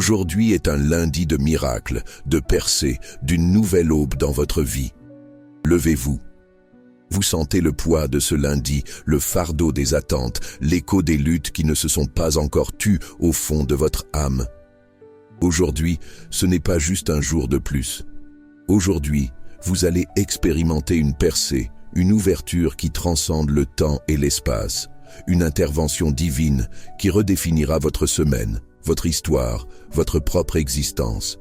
Aujourd'hui est un lundi de miracles, de percées, d'une nouvelle aube dans votre vie. Levez-vous. Vous sentez le poids de ce lundi, le fardeau des attentes, l'écho des luttes qui ne se sont pas encore tues au fond de votre âme. Aujourd'hui, ce n'est pas juste un jour de plus. Aujourd'hui, vous allez expérimenter une percée, une ouverture qui transcende le temps et l'espace, une intervention divine qui redéfinira votre semaine, votre histoire, votre propre existence.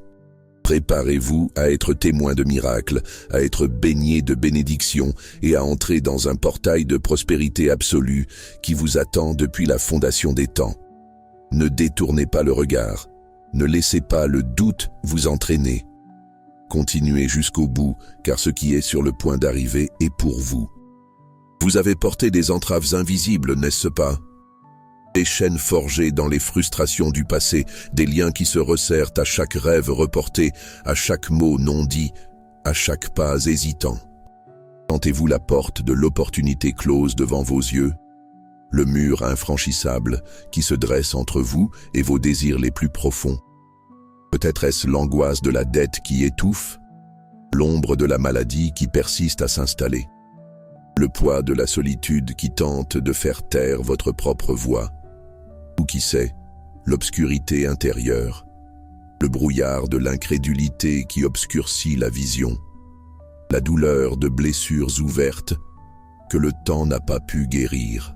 Préparez-vous à être témoin de miracles, à être baigné de bénédictions et à entrer dans un portail de prospérité absolue qui vous attend depuis la fondation des temps. Ne détournez pas le regard, ne laissez pas le doute vous entraîner. Continuez jusqu'au bout, car ce qui est sur le point d'arriver est pour vous. Vous avez porté des entraves invisibles, n'est-ce pas ? Des chaînes forgées dans les frustrations du passé, des liens qui se resserrent à chaque rêve reporté, à chaque mot non dit, à chaque pas hésitant. Sentez-vous la porte de l'opportunité close devant vos yeux, le mur infranchissable qui se dresse entre vous et vos désirs les plus profonds. Peut-être est-ce l'angoisse de la dette qui étouffe, l'ombre de la maladie qui persiste à s'installer, le poids de la solitude qui tente de faire taire votre propre voix. Ou qui sait, l'obscurité intérieure, le brouillard de l'incrédulité qui obscurcit la vision, la douleur de blessures ouvertes que le temps n'a pas pu guérir.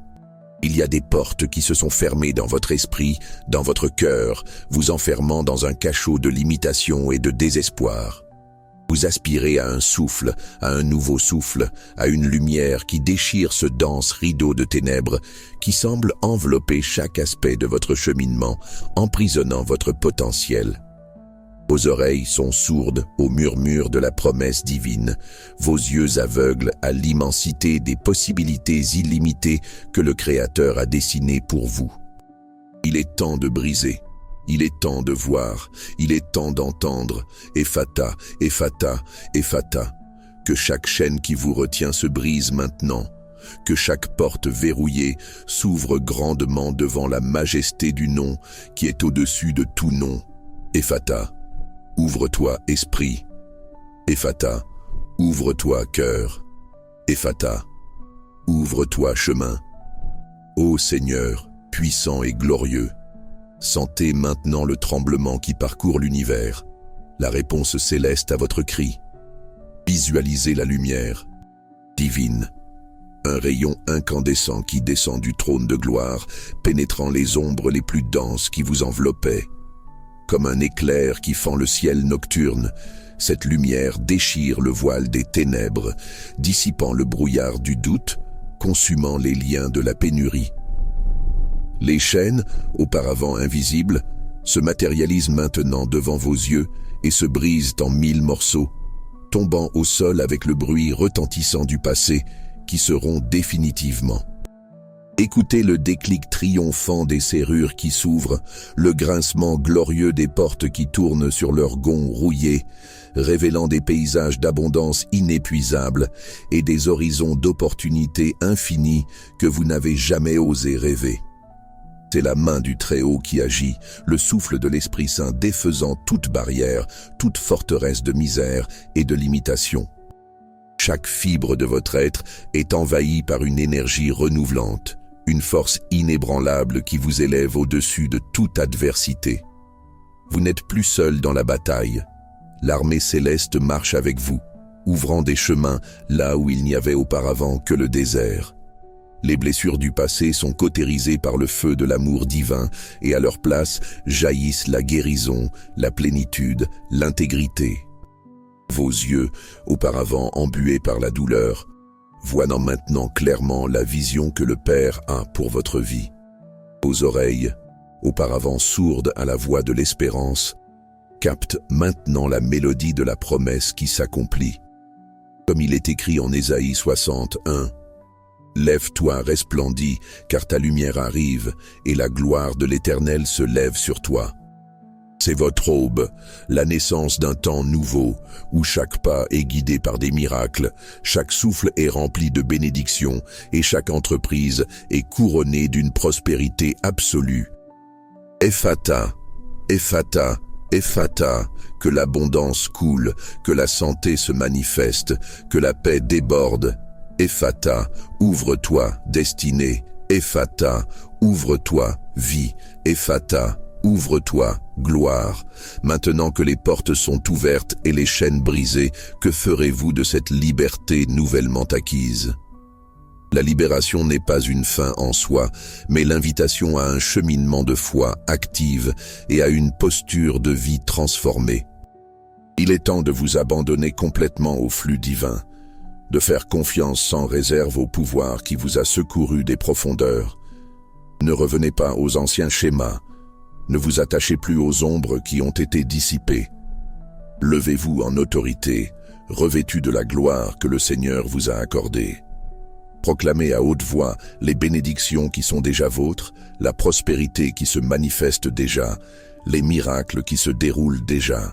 Il y a des portes qui se sont fermées dans votre esprit, dans votre cœur, vous enfermant dans un cachot de limitation et de désespoir. Vous aspirez à un souffle, à un nouveau souffle, à une lumière qui déchire ce dense rideau de ténèbres qui semble envelopper chaque aspect de votre cheminement, emprisonnant votre potentiel. Vos oreilles sont sourdes au murmure de la promesse divine, vos yeux aveugles à l'immensité des possibilités illimitées que le Créateur a dessinées pour vous. Il est temps de briser. Il est temps de voir, il est temps d'entendre, Ephata, Ephata, Ephata, que chaque chaîne qui vous retient se brise maintenant, que chaque porte verrouillée s'ouvre grandement devant la majesté du nom qui est au-dessus de tout nom. Ephata, ouvre-toi esprit. Ephata, ouvre-toi cœur. Ephata, ouvre-toi chemin. Ô Seigneur, puissant et glorieux, sentez maintenant le tremblement qui parcourt l'univers, la réponse céleste à votre cri. Visualisez la lumière divine, un rayon incandescent qui descend du trône de gloire, pénétrant les ombres les plus denses qui vous enveloppaient. Comme un éclair qui fend le ciel nocturne, cette lumière déchire le voile des ténèbres, dissipant le brouillard du doute, consumant les liens de la pénurie. Les chaînes, auparavant invisibles, se matérialisent maintenant devant vos yeux et se brisent en 1000 morceaux, tombant au sol avec le bruit retentissant du passé qui se rompt définitivement. Écoutez le déclic triomphant des serrures qui s'ouvrent, le grincement glorieux des portes qui tournent sur leurs gonds rouillés, révélant des paysages d'abondance inépuisables et des horizons d'opportunités infinies que vous n'avez jamais osé rêver. C'est la main du Très-Haut qui agit, le souffle de l'Esprit Saint défaisant toute barrière, toute forteresse de misère et de limitation. Chaque fibre de votre être est envahie par une énergie renouvelante, une force inébranlable qui vous élève au-dessus de toute adversité. Vous n'êtes plus seul dans la bataille. L'armée céleste marche avec vous, ouvrant des chemins là où il n'y avait auparavant que le désert. Les blessures du passé sont cautérisées par le feu de l'amour divin et à leur place jaillissent la guérison, la plénitude, l'intégrité. Vos yeux, auparavant embués par la douleur, voient maintenant clairement la vision que le Père a pour votre vie. Vos oreilles, auparavant sourdes à la voix de l'espérance, captent maintenant la mélodie de la promesse qui s'accomplit. Comme il est écrit en Ésaïe 61, « Lève-toi, resplendis, car ta lumière arrive, et la gloire de l'Éternel se lève sur toi. » C'est votre aube, la naissance d'un temps nouveau, où chaque pas est guidé par des miracles, chaque souffle est rempli de bénédictions, et chaque entreprise est couronnée d'une prospérité absolue. Ephata, Ephata, Ephata, que l'abondance coule, que la santé se manifeste, que la paix déborde. Ephata, ouvre-toi, destinée. Ephata, ouvre-toi, vie. Ephata, ouvre-toi, gloire. Maintenant que les portes sont ouvertes et les chaînes brisées, que ferez-vous de cette liberté nouvellement acquise? La libération n'est pas une fin en soi, mais l'invitation à un cheminement de foi active et à une posture de vie transformée. Il est temps de vous abandonner complètement au flux divin, de faire confiance sans réserve au pouvoir qui vous a secouru des profondeurs. Ne revenez pas aux anciens schémas, ne vous attachez plus aux ombres qui ont été dissipées. Levez-vous en autorité, revêtus de la gloire que le Seigneur vous a accordée. Proclamez à haute voix les bénédictions qui sont déjà vôtres, la prospérité qui se manifeste déjà, les miracles qui se déroulent déjà.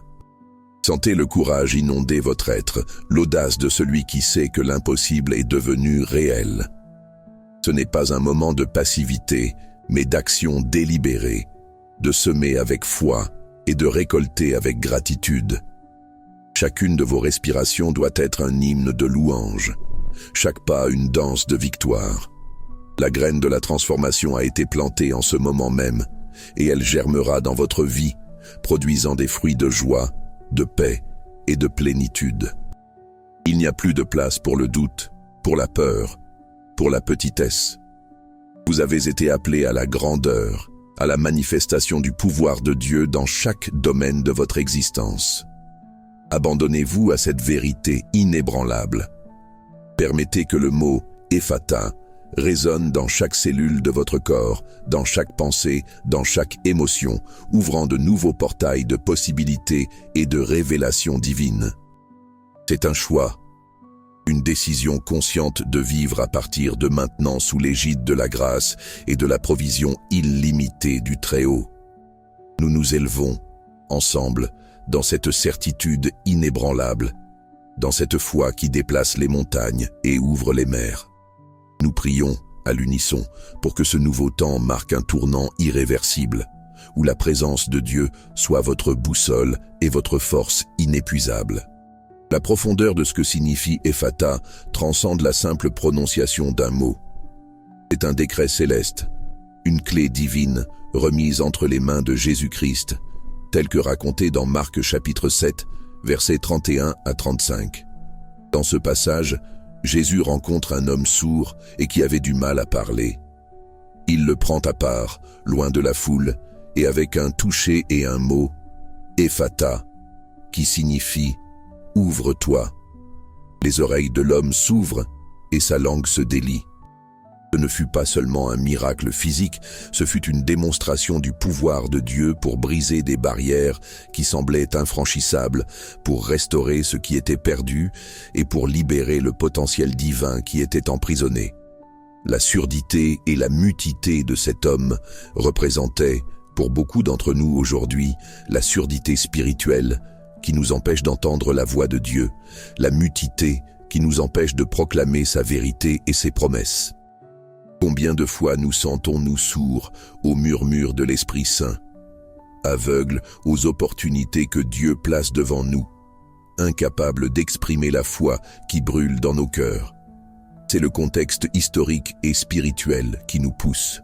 Sentez le courage inonder votre être, l'audace de celui qui sait que l'impossible est devenu réel. Ce n'est pas un moment de passivité, mais d'action délibérée, de semer avec foi et de récolter avec gratitude. Chacune de vos respirations doit être un hymne de louange. Chaque pas une danse de victoire. La graine de la transformation a été plantée en ce moment même, et elle germera dans votre vie, produisant des fruits de joie, de paix et de plénitude. Il n'y a plus de place pour le doute, pour la peur, pour la petitesse. Vous avez été appelés à la grandeur, à la manifestation du pouvoir de Dieu dans chaque domaine de votre existence. Abandonnez-vous à cette vérité inébranlable. Permettez que le mot « Ephata » résonne dans chaque cellule de votre corps, dans chaque pensée, dans chaque émotion, ouvrant de nouveaux portails de possibilités et de révélations divines. C'est un choix, une décision consciente de vivre à partir de maintenant sous l'égide de la grâce et de la provision illimitée du Très-Haut. Nous nous élevons, ensemble, dans cette certitude inébranlable, dans cette foi qui déplace les montagnes et ouvre les mers. Nous prions, à l'unisson, pour que ce nouveau temps marque un tournant irréversible, où la présence de Dieu soit votre boussole et votre force inépuisable. La profondeur de ce que signifie Ephata transcende la simple prononciation d'un mot. C'est un décret céleste, une clé divine remise entre les mains de Jésus-Christ, tel que raconté dans Marc chapitre 7, versets 31 à 35. Dans ce passage, Jésus rencontre un homme sourd et qui avait du mal à parler. Il le prend à part, loin de la foule, et avec un toucher et un mot, Ephata, qui signifie « ouvre-toi ». Les oreilles de l'homme s'ouvrent et sa langue se délie. Ce ne fut pas seulement un miracle physique, ce fut une démonstration du pouvoir de Dieu pour briser des barrières qui semblaient infranchissables, pour restaurer ce qui était perdu et pour libérer le potentiel divin qui était emprisonné. La surdité et la mutité de cet homme représentaient, pour beaucoup d'entre nous aujourd'hui, la surdité spirituelle qui nous empêche d'entendre la voix de Dieu, la mutité qui nous empêche de proclamer sa vérité et ses promesses. Combien de fois nous sentons-nous sourds au murmure de l'Esprit Saint, aveugles aux opportunités que Dieu place devant nous, incapables d'exprimer la foi qui brûle dans nos cœurs. C'est le contexte historique et spirituel qui nous pousse.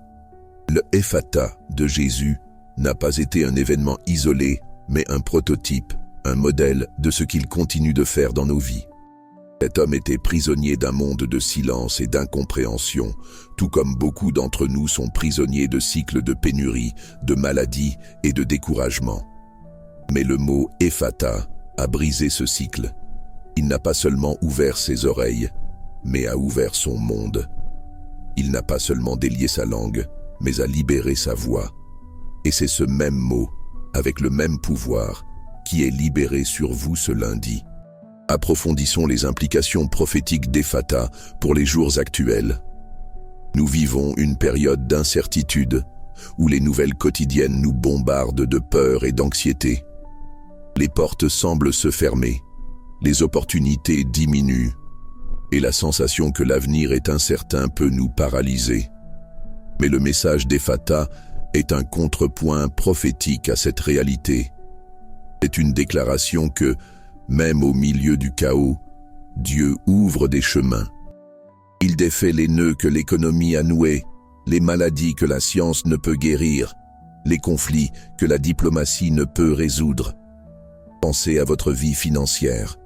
Le Ephata de Jésus n'a pas été un événement isolé, mais un prototype, un modèle de ce qu'il continue de faire dans nos vies. Cet homme était prisonnier d'un monde de silence et d'incompréhension, tout comme beaucoup d'entre nous sont prisonniers de cycles de pénurie, de maladie et de découragement. Mais le mot « Ephata » a brisé ce cycle. Il n'a pas seulement ouvert ses oreilles, mais a ouvert son monde. Il n'a pas seulement délié sa langue, mais a libéré sa voix. Et c'est ce même mot, avec le même pouvoir, qui est libéré sur vous ce lundi. Approfondissons les implications prophétiques d'Ephata pour les jours actuels. Nous vivons une période d'incertitude où les nouvelles quotidiennes nous bombardent de peur et d'anxiété. Les portes semblent se fermer, les opportunités diminuent et la sensation que l'avenir est incertain peut nous paralyser. Mais le message d'Ephata est un contrepoint prophétique à cette réalité. C'est une déclaration que, même au milieu du chaos, Dieu ouvre des chemins. Il défait les nœuds que l'économie a noués, les maladies que la science ne peut guérir, les conflits que la diplomatie ne peut résoudre. Pensez à votre vie financière.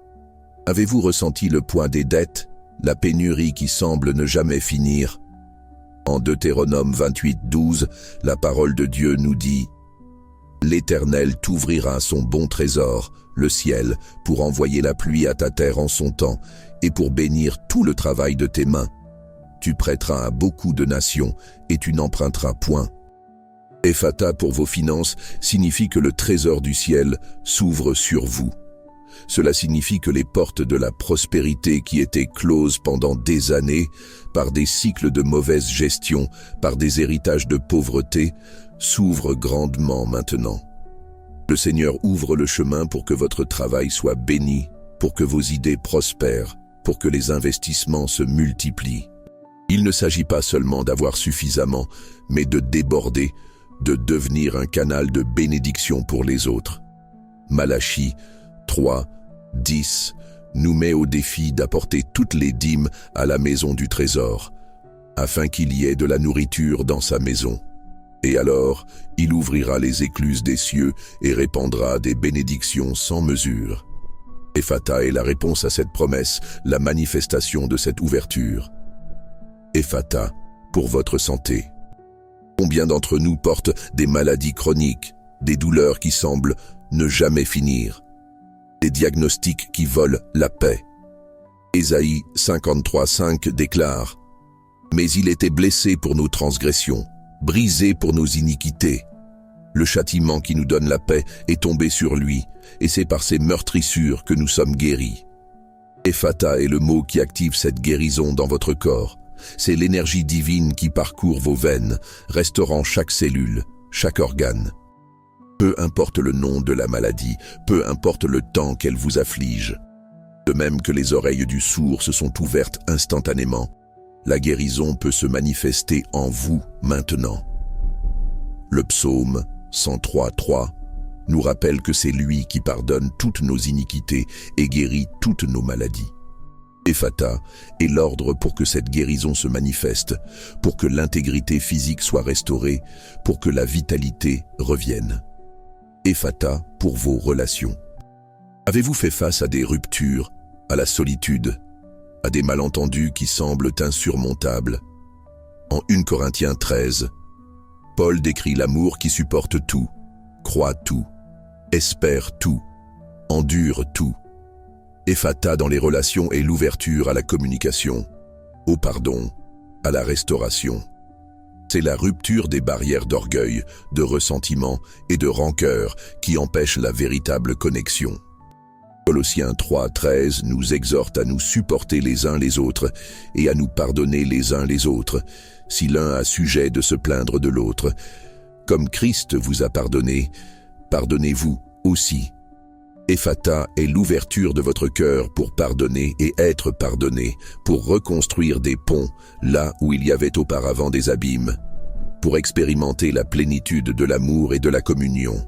Avez-vous ressenti le poids des dettes, la pénurie qui semble ne jamais finir? En Deutéronome 28:12, la parole de Dieu nous dit « L'Éternel t'ouvrira son bon trésor, le ciel, pour envoyer la pluie à ta terre en son temps, et pour bénir tout le travail de tes mains. Tu prêteras à beaucoup de nations, et tu n'emprunteras point. » Ephata pour vos finances signifie que le trésor du ciel s'ouvre sur vous. Cela signifie que les portes de la prospérité qui étaient closes pendant des années, par des cycles de mauvaise gestion, par des héritages de pauvreté, s'ouvrent grandement maintenant. Le Seigneur ouvre le chemin pour que votre travail soit béni, pour que vos idées prospèrent, pour que les investissements se multiplient. Il ne s'agit pas seulement d'avoir suffisamment, mais de déborder, de devenir un canal de bénédiction pour les autres. Malachie 3:10 nous met au défi d'apporter toutes les dîmes à la maison du trésor, afin qu'il y ait de la nourriture dans sa maison. Et alors, il ouvrira les écluses des cieux et répandra des bénédictions sans mesure. Ephata est la réponse à cette promesse, la manifestation de cette ouverture. Ephata, pour votre santé. Combien d'entre nous portent des maladies chroniques, des douleurs qui semblent ne jamais finir, des diagnostics qui volent la paix? Ésaïe 53:5 déclare « Mais il était blessé pour nos transgressions, brisé pour nos iniquités. Le châtiment qui nous donne la paix est tombé sur lui, et c'est par ses meurtrissures que nous sommes guéris. » Ephata est le mot qui active cette guérison dans votre corps. C'est l'énergie divine qui parcourt vos veines, restaurant chaque cellule, chaque organe. Peu importe le nom de la maladie, peu importe le temps qu'elle vous afflige. De même que les oreilles du sourd se sont ouvertes instantanément, la guérison peut se manifester en vous maintenant. Le psaume 103:3 nous rappelle que c'est lui qui pardonne toutes nos iniquités et guérit toutes nos maladies. Ephata est l'ordre pour que cette guérison se manifeste, pour que l'intégrité physique soit restaurée, pour que la vitalité revienne. Ephata pour vos relations. Avez-vous fait face à des ruptures, à la solitude, à des malentendus qui semblent insurmontables? En 1 Corinthiens 13, Paul décrit l'amour qui supporte tout, croit tout, espère tout, endure tout. Ephata dans les relations est l'ouverture à la communication, au pardon, à la restauration. C'est la rupture des barrières d'orgueil, de ressentiment et de rancœur qui empêchent la véritable connexion. Colossiens 3:13 nous exhorte à nous supporter les uns les autres et à nous pardonner les uns les autres, si l'un a sujet de se plaindre de l'autre. Comme Christ vous a pardonné, pardonnez-vous aussi. Ephata est l'ouverture de votre cœur pour pardonner et être pardonné, pour reconstruire des ponts là où il y avait auparavant des abîmes, pour expérimenter la plénitude de l'amour et de la communion.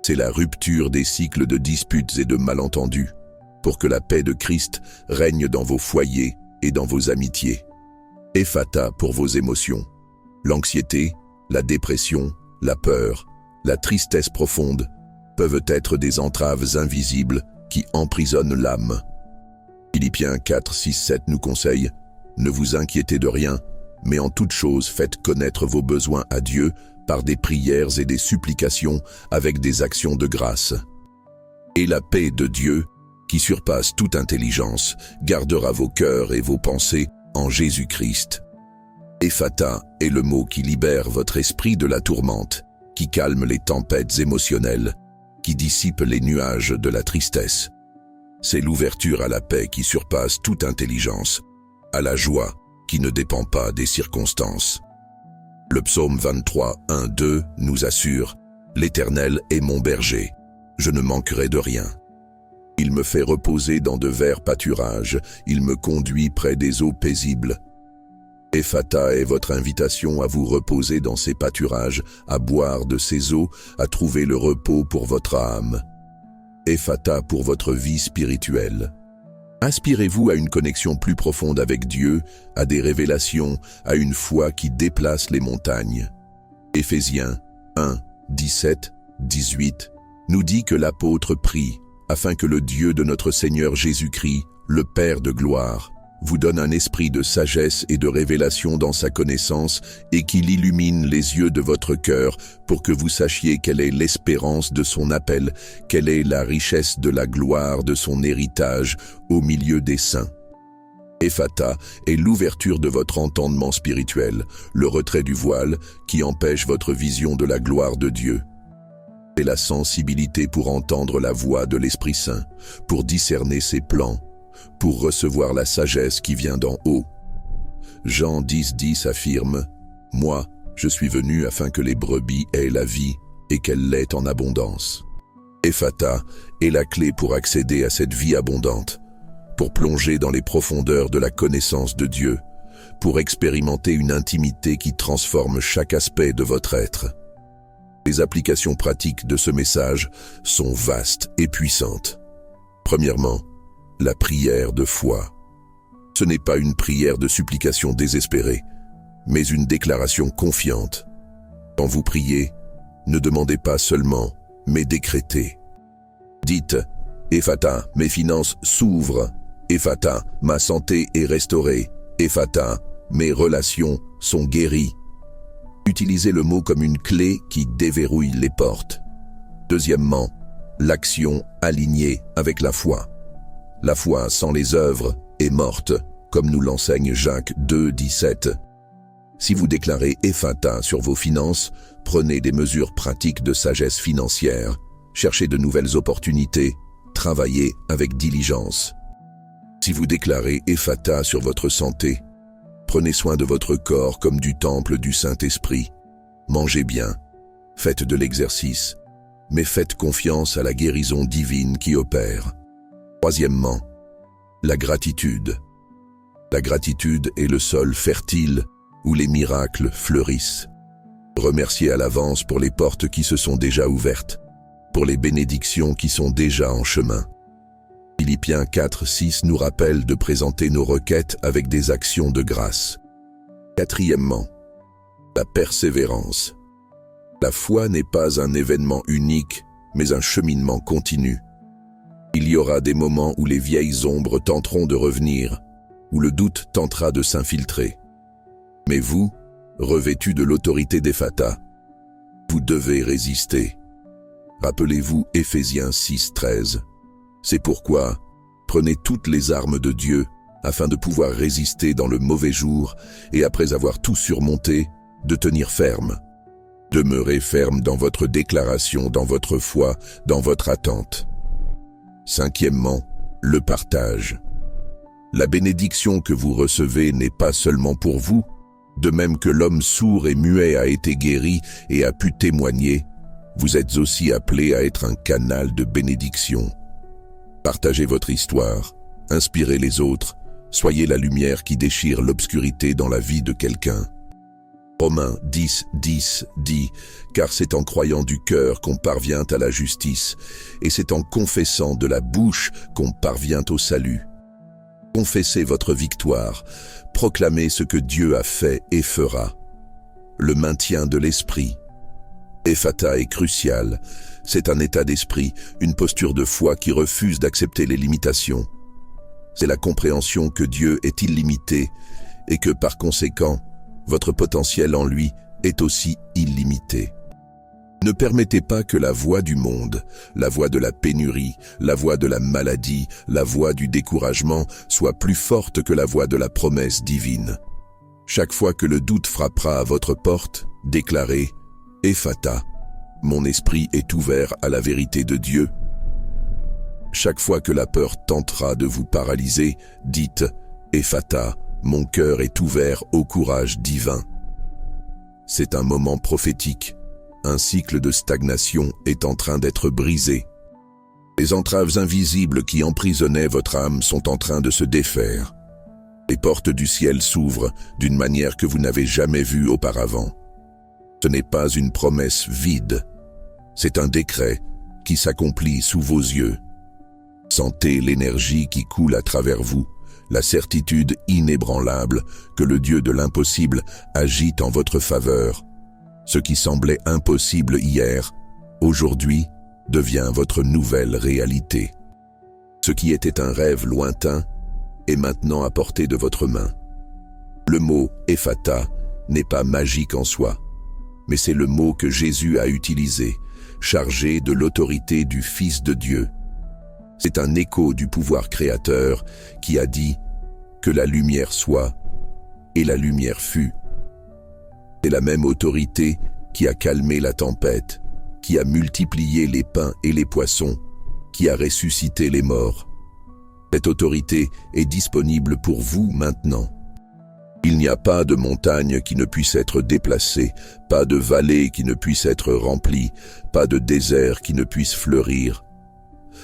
C'est la rupture des cycles de disputes et de malentendus, pour que la paix de Christ règne dans vos foyers et dans vos amitiés. Ephata pour vos émotions. L'anxiété, la dépression, la peur, la tristesse profonde peuvent être des entraves invisibles qui emprisonnent l'âme. Philippiens 4:6-7 nous conseille « Ne vous inquiétez de rien, mais en toute chose faites connaître vos besoins à Dieu par des prières et des supplications avec des actions de grâce. Et la paix de Dieu, qui surpasse toute intelligence, gardera vos cœurs et vos pensées en Jésus-Christ. » Ephata est le mot qui libère votre esprit de la tourmente, qui calme les tempêtes émotionnelles, qui dissipe les nuages de la tristesse. C'est l'ouverture à la paix qui surpasse toute intelligence, à la joie qui ne dépend pas des circonstances. Le psaume 23:1-2 nous assure « L'Éternel est mon berger, je ne manquerai de rien. Il me fait reposer dans de verts pâturages, il me conduit près des eaux paisibles. Ephata est votre invitation à vous reposer dans ses pâturages, à boire de ses eaux, à trouver le repos pour votre âme. Ephata pour votre vie spirituelle. Inspirez-vous à une connexion plus profonde avec Dieu, à des révélations, à une foi qui déplace les montagnes. Éphésiens 1, 17, 18 nous dit que l'apôtre prie, afin que le Dieu de notre Seigneur Jésus-Christ, le Père de gloire, vous donne un esprit de sagesse et de révélation dans sa connaissance et qu'il illumine les yeux de votre cœur pour que vous sachiez quelle est l'espérance de son appel, quelle est la richesse de la gloire de son héritage au milieu des saints. Ephata est l'ouverture de votre entendement spirituel, le retrait du voile qui empêche votre vision de la gloire de Dieu. Et la sensibilité pour entendre la voix de l'Esprit Saint, pour discerner ses plans, pour recevoir la sagesse qui vient d'en haut. Jean 10,10 affirme « Moi, je suis venu afin que les brebis aient la vie et qu'elle l'ait en abondance. » Ephata est la clé pour accéder à cette vie abondante, pour plonger dans les profondeurs de la connaissance de Dieu, pour expérimenter une intimité qui transforme chaque aspect de votre être. Les applications pratiques de ce message sont vastes et puissantes. Premièrement, la prière de foi. Ce n'est pas une prière de supplication désespérée, mais une déclaration confiante. Quand vous priez, ne demandez pas seulement, mais décrétez. Dites « Ephata, mes finances s'ouvrent. Ephata, ma santé est restaurée. Ephata, mes relations sont guéries. » Utilisez le mot comme une clé qui déverrouille les portes. Deuxièmement, l'action alignée avec la foi. La foi sans les œuvres est morte, comme nous l'enseigne Jacques 2, 17. Si vous déclarez Ephata sur vos finances, prenez des mesures pratiques de sagesse financière, cherchez de nouvelles opportunités, travaillez avec diligence. Si vous déclarez Ephata sur votre santé, prenez soin de votre corps comme du temple du Saint-Esprit. Mangez bien, faites de l'exercice, mais faites confiance à la guérison divine qui opère. Troisièmement, la gratitude. La gratitude est le sol fertile où les miracles fleurissent. Remerciez à l'avance pour les portes qui se sont déjà ouvertes, pour les bénédictions qui sont déjà en chemin. Philippiens 4, 6 nous rappelle de présenter nos requêtes avec des actions de grâce. Quatrièmement, la persévérance. La foi n'est pas un événement unique, mais un cheminement continu. Il y aura des moments où les vieilles ombres tenteront de revenir, où le doute tentera de s'infiltrer. Mais vous, revêtus de l'autorité d'Ephata, vous devez résister. Rappelez-vous Éphésiens 6, 13. C'est pourquoi, prenez toutes les armes de Dieu afin de pouvoir résister dans le mauvais jour et après avoir tout surmonté, de tenir ferme. Demeurez ferme dans votre déclaration, dans votre foi, dans votre attente. Cinquièmement, le partage. La bénédiction que vous recevez n'est pas seulement pour vous, de même que l'homme sourd et muet a été guéri et a pu témoigner, vous êtes aussi appelés à être un canal de bénédiction. Partagez votre histoire, inspirez les autres, soyez la lumière qui déchire l'obscurité dans la vie de quelqu'un. Romains 10, 10 dit « Car c'est en croyant du cœur qu'on parvient à la justice, et c'est en confessant de la bouche qu'on parvient au salut. » Confessez votre victoire, proclamez ce que Dieu a fait et fera. Le maintien de l'esprit. Ephata est crucial. C'est un état d'esprit, une posture de foi qui refuse d'accepter les limitations. C'est la compréhension que Dieu est illimité et que par conséquent, votre potentiel en lui est aussi illimité. Ne permettez pas que la voix du monde, la voix de la pénurie, la voix de la maladie, la voix du découragement soit plus forte que la voix de la promesse divine. Chaque fois que le doute frappera à votre porte, déclarez « Ephata, mon esprit est ouvert à la vérité de Dieu. » Chaque fois que la peur tentera de vous paralyser, dites « Ephata, mon cœur est ouvert au courage divin. » C'est un moment prophétique. Un cycle de stagnation est en train d'être brisé. Les entraves invisibles qui emprisonnaient votre âme sont en train de se défaire. Les portes du ciel s'ouvrent d'une manière que vous n'avez jamais vue auparavant. Ce n'est pas une promesse vide, c'est un décret qui s'accomplit sous vos yeux. Sentez l'énergie qui coule à travers vous, la certitude inébranlable que le Dieu de l'impossible agit en votre faveur. Ce qui semblait impossible hier, aujourd'hui, devient votre nouvelle réalité. Ce qui était un rêve lointain est maintenant à portée de votre main. Le mot « Ephata » n'est pas magique en soi, mais c'est le mot que Jésus a utilisé, chargé de l'autorité du Fils de Dieu. C'est un écho du pouvoir créateur qui a dit que la lumière soit, et la lumière fut. C'est la même autorité qui a calmé la tempête, qui a multiplié les pains et les poissons, qui a ressuscité les morts. Cette autorité est disponible pour vous maintenant. Il n'y a pas de montagne qui ne puisse être déplacée, pas de vallée qui ne puisse être remplie, pas de désert qui ne puisse fleurir.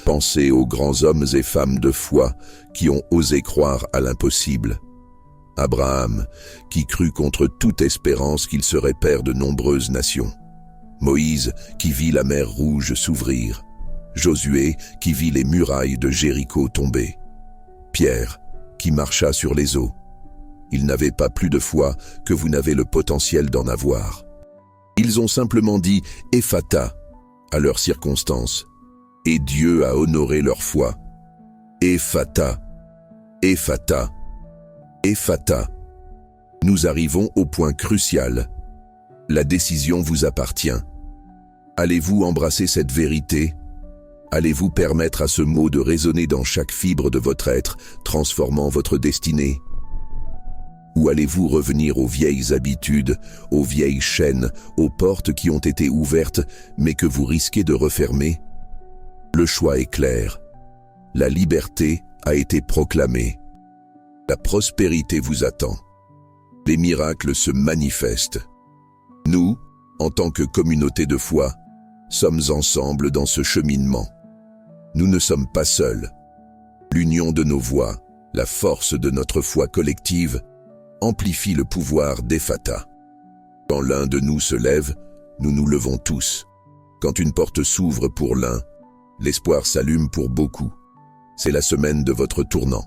Pensez aux grands hommes et femmes de foi qui ont osé croire à l'impossible. Abraham, qui crut contre toute espérance qu'il serait père de nombreuses nations. Moïse, qui vit la mer Rouge s'ouvrir. Josué, qui vit les murailles de Jéricho tomber. Pierre, qui marcha sur les eaux. Ils n'avaient pas plus de foi que vous n'avez le potentiel d'en avoir. Ils ont simplement dit « Ephata » à leurs circonstances, et Dieu a honoré leur foi. Ephata, Ephata, Ephata. Nous arrivons au point crucial. La décision vous appartient. Allez-vous embrasser cette vérité? Allez-vous permettre à ce mot de résonner dans chaque fibre de votre être, transformant votre destinée? Ou allez-vous revenir aux vieilles habitudes, aux vieilles chaînes, aux portes qui ont été ouvertes, mais que vous risquez de refermer? Le choix est clair. La liberté a été proclamée. La prospérité vous attend. Les miracles se manifestent. Nous, en tant que communauté de foi, sommes ensemble dans ce cheminement. Nous ne sommes pas seuls. L'union de nos voix, la force de notre foi collective, amplifie le pouvoir d'Ephata. Quand l'un de nous se lève, nous nous levons tous. Quand une porte s'ouvre pour l'un, l'espoir s'allume pour beaucoup. C'est la semaine de votre tournant.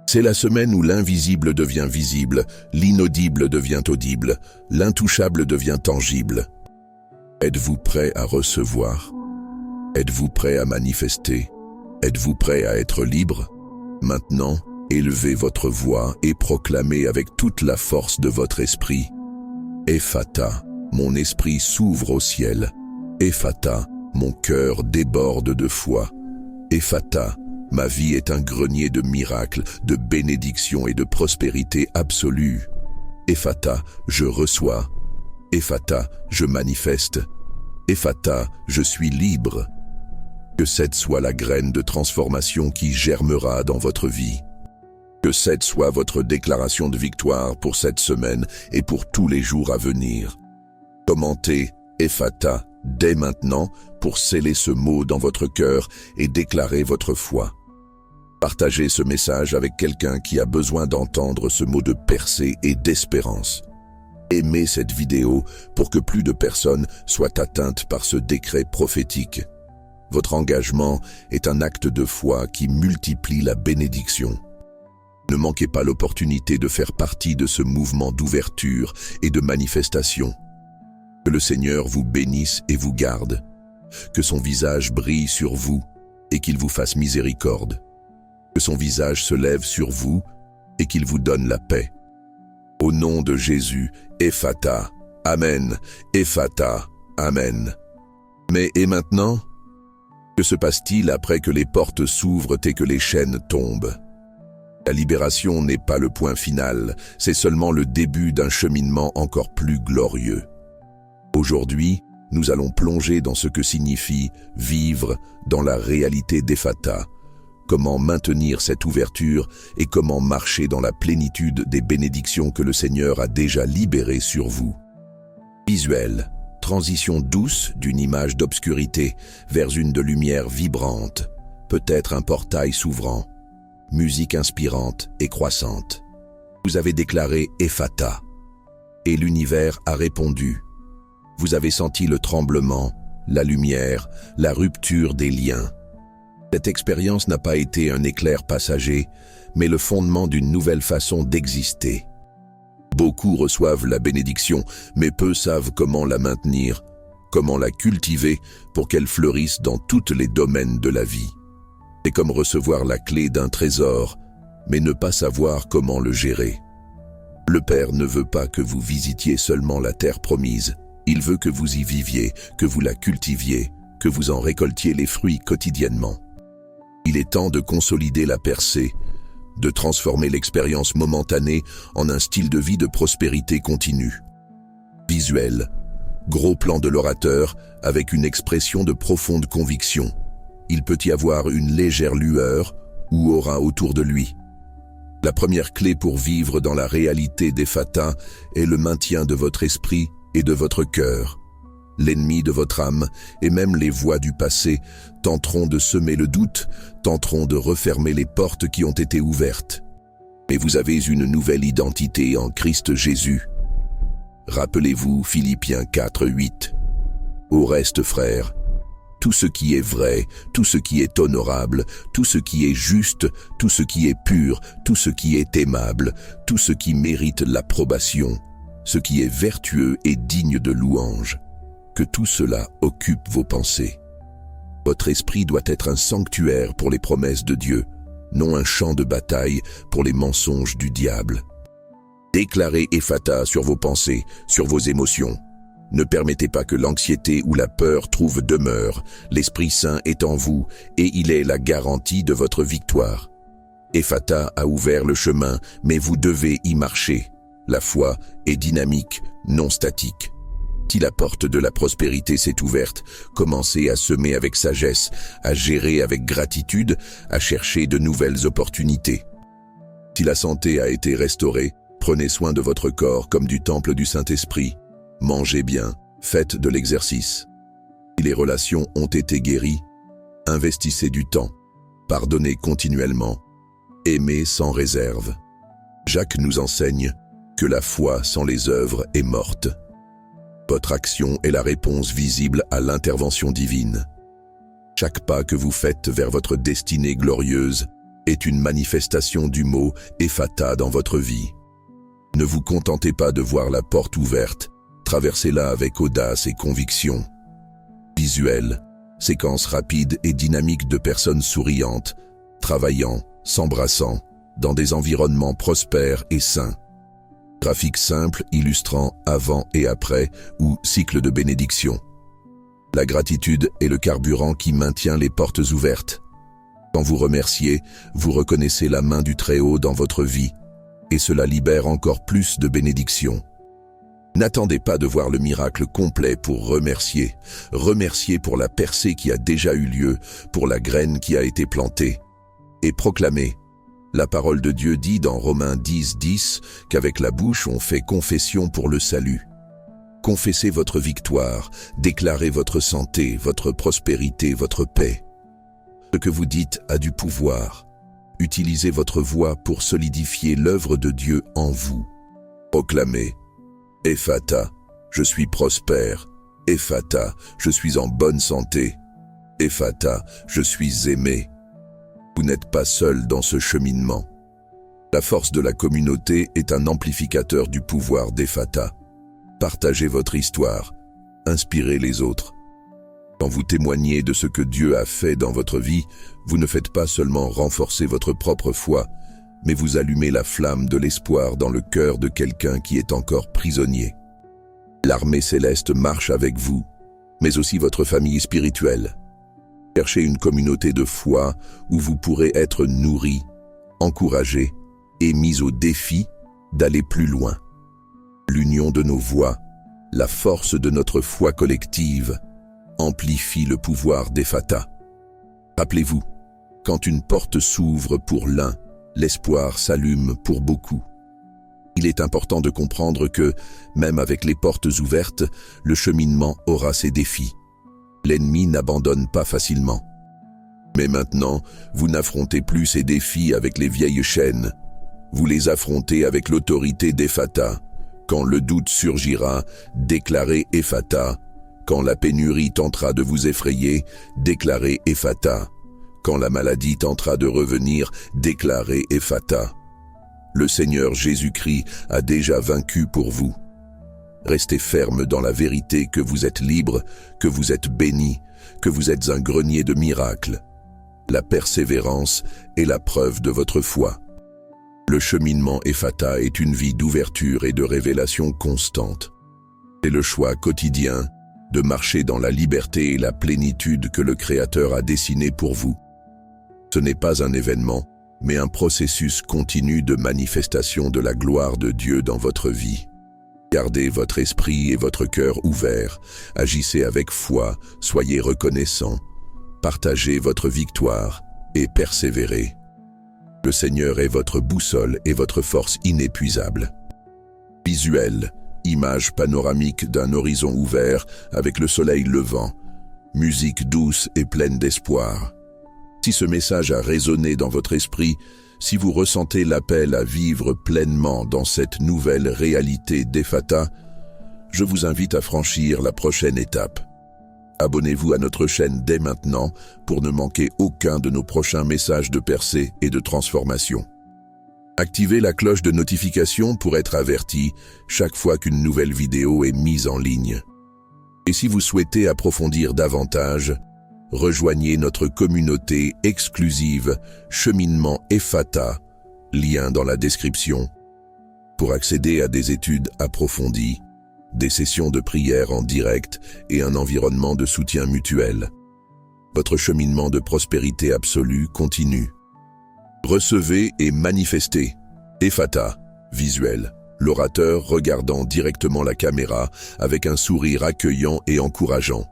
C'est la semaine où l'invisible devient visible, l'inaudible devient audible, l'intouchable devient tangible. Êtes-vous prêt à recevoir? Êtes-vous prêt à manifester? Êtes-vous prêt à être libre? Maintenant, élevez votre voix et proclamez avec toute la force de votre esprit. Ephata, mon esprit s'ouvre au ciel. Ephata, mon cœur déborde de foi. Ephata, ma vie est un grenier de miracles, de bénédictions et de prospérité absolue. Ephata, je reçois. Ephata, je manifeste. Ephata, je suis libre. Que cette soit la graine de transformation qui germera dans votre vie. Que cette soit votre déclaration de victoire pour cette semaine et pour tous les jours à venir. Commentez Ephata dès maintenant pour sceller ce mot dans votre cœur et déclarer votre foi. Partagez ce message avec quelqu'un qui a besoin d'entendre ce mot de percée et d'espérance. Aimez cette vidéo pour que plus de personnes soient atteintes par ce décret prophétique. Votre engagement est un acte de foi qui multiplie la bénédiction. Ne manquez pas l'opportunité de faire partie de ce mouvement d'ouverture et de manifestation. Que le Seigneur vous bénisse et vous garde. Que son visage brille sur vous et qu'il vous fasse miséricorde. Que son visage se lève sur vous et qu'il vous donne la paix. Au nom de Jésus, Ephata, Amen, Ephata, Amen. Mais et maintenant? Que se passe-t-il après que les portes s'ouvrent et que les chaînes tombent? La libération n'est pas le point final, c'est seulement le début d'un cheminement encore plus glorieux. Aujourd'hui, nous allons plonger dans ce que signifie vivre dans la réalité d'Ephata, comment maintenir cette ouverture et comment marcher dans la plénitude des bénédictions que le Seigneur a déjà libérées sur vous. Visuel, transition douce d'une image d'obscurité vers une de lumière vibrante, peut-être un portail s'ouvrant. Musique inspirante et croissante. Vous avez déclaré « Ephata » et l'univers a répondu. Vous avez senti le tremblement, la lumière, la rupture des liens. Cette expérience n'a pas été un éclair passager, mais le fondement d'une nouvelle façon d'exister. Beaucoup reçoivent la bénédiction, mais peu savent comment la maintenir, comment la cultiver pour qu'elle fleurisse dans tous les domaines de la vie. C'est comme recevoir la clé d'un trésor, mais ne pas savoir comment le gérer. Le Père ne veut pas que vous visitiez seulement la terre promise. Il veut que vous y viviez, que vous la cultiviez, que vous en récoltiez les fruits quotidiennement. Il est temps de consolider la percée, de transformer l'expérience momentanée en un style de vie de prospérité continue. Visuel, gros plan de l'orateur avec une expression de profonde conviction. Il peut y avoir une légère lueur ou aura autour de lui. La première clé pour vivre dans la réalité d'Ephata est le maintien de votre esprit et de votre cœur. L'ennemi de votre âme et même les voix du passé tenteront de semer le doute, tenteront de refermer les portes qui ont été ouvertes. Mais vous avez une nouvelle identité en Christ Jésus. Rappelez-vous Philippiens 4:8. Au reste, frères, tout ce qui est vrai, tout ce qui est honorable, tout ce qui est juste, tout ce qui est pur, tout ce qui est aimable, tout ce qui mérite l'approbation, ce qui est vertueux et digne de louange, que tout cela occupe vos pensées. Votre esprit doit être un sanctuaire pour les promesses de Dieu, non un champ de bataille pour les mensonges du diable. Déclarez Ephata sur vos pensées, sur vos émotions. Ne permettez pas que l'anxiété ou la peur trouve demeure. L'Esprit Saint est en vous et il est la garantie de votre victoire. Ephata a ouvert le chemin, mais vous devez y marcher. La foi est dynamique, non statique. Si la porte de la prospérité s'est ouverte, commencez à semer avec sagesse, à gérer avec gratitude, à chercher de nouvelles opportunités. Si la santé a été restaurée, prenez soin de votre corps comme du temple du Saint-Esprit. Mangez bien, faites de l'exercice. Si les relations ont été guéries, investissez du temps, pardonnez continuellement, aimez sans réserve. Jacques nous enseigne que la foi sans les œuvres est morte. Votre action est la réponse visible à l'intervention divine. Chaque pas que vous faites vers votre destinée glorieuse est une manifestation du mot Ephata dans votre vie. Ne vous contentez pas de voir la porte ouverte, traversez-la avec audace et conviction. Visuel, séquence rapide et dynamique de personnes souriantes, travaillant, s'embrassant, dans des environnements prospères et sains. Graphique simple illustrant avant et après ou cycle de bénédiction. La gratitude est le carburant qui maintient les portes ouvertes. Quand vous remerciez, vous reconnaissez la main du Très-Haut dans votre vie et cela libère encore plus de bénédictions. N'attendez pas de voir le miracle complet pour remercier. Remerciez pour la percée qui a déjà eu lieu, pour la graine qui a été plantée. Et proclamez. La parole de Dieu dit dans Romains 10:10 qu'avec la bouche on fait confession pour le salut. Confessez votre victoire, déclarez votre santé, votre prospérité, votre paix. Ce que vous dites a du pouvoir. Utilisez votre voix pour solidifier l'œuvre de Dieu en vous. Proclamez. Ephata, je suis prospère. Ephata, je suis en bonne santé. Ephata, je suis aimé. Vous n'êtes pas seul dans ce cheminement. La force de la communauté est un amplificateur du pouvoir d'Ephata. Partagez votre histoire, inspirez les autres. Quand vous témoignez de ce que Dieu a fait dans votre vie, vous ne faites pas seulement renforcer votre propre foi, mais vous allumez la flamme de l'espoir dans le cœur de quelqu'un qui est encore prisonnier. L'armée céleste marche avec vous, mais aussi votre famille spirituelle. Cherchez une communauté de foi où vous pourrez être nourris, encouragés et mis au défi d'aller plus loin. L'union de nos voix, la force de notre foi collective, amplifie le pouvoir d'Ephata. Rappelez-vous, quand une porte s'ouvre pour l'un, l'espoir s'allume pour beaucoup. Il est important de comprendre que, même avec les portes ouvertes, le cheminement aura ses défis. L'ennemi n'abandonne pas facilement. Mais maintenant, vous n'affrontez plus ces défis avec les vieilles chaînes. Vous les affrontez avec l'autorité d'Ephata. Quand le doute surgira, déclarez Ephata. Quand la pénurie tentera de vous effrayer, déclarez Ephata. Quand la maladie tentera de revenir, déclarez Ephata. Le Seigneur Jésus-Christ a déjà vaincu pour vous. Restez ferme dans la vérité que vous êtes libre, que vous êtes béni, que vous êtes un grenier de miracles. La persévérance est la preuve de votre foi. Le cheminement Ephata est une vie d'ouverture et de révélation constante. C'est le choix quotidien de marcher dans la liberté et la plénitude que le Créateur a dessiné pour vous. Ce n'est pas un événement, mais un processus continu de manifestation de la gloire de Dieu dans votre vie. Gardez votre esprit et votre cœur ouverts, agissez avec foi, soyez reconnaissants, partagez votre victoire et persévérez. Le Seigneur est votre boussole et votre force inépuisable. Visuel, image panoramique d'un horizon ouvert avec le soleil levant, musique douce et pleine d'espoir. Si ce message a résonné dans votre esprit, si vous ressentez l'appel à vivre pleinement dans cette nouvelle réalité d'Ephata, je vous invite à franchir la prochaine étape. Abonnez-vous à notre chaîne dès maintenant pour ne manquer aucun de nos prochains messages de percée et de transformation. Activez la cloche de notification pour être averti chaque fois qu'une nouvelle vidéo est mise en ligne. Et si vous souhaitez approfondir davantage, rejoignez notre communauté exclusive Cheminement Ephata, lien dans la description, pour accéder à des études approfondies, des sessions de prière en direct et un environnement de soutien mutuel. Votre cheminement de prospérité absolue continue. Recevez et manifestez. Ephata, visuel, l'orateur regardant directement la caméra avec un sourire accueillant et encourageant.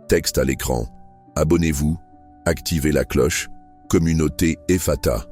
Texte à l'écran. Abonnez-vous, activez la cloche, communauté Ephata.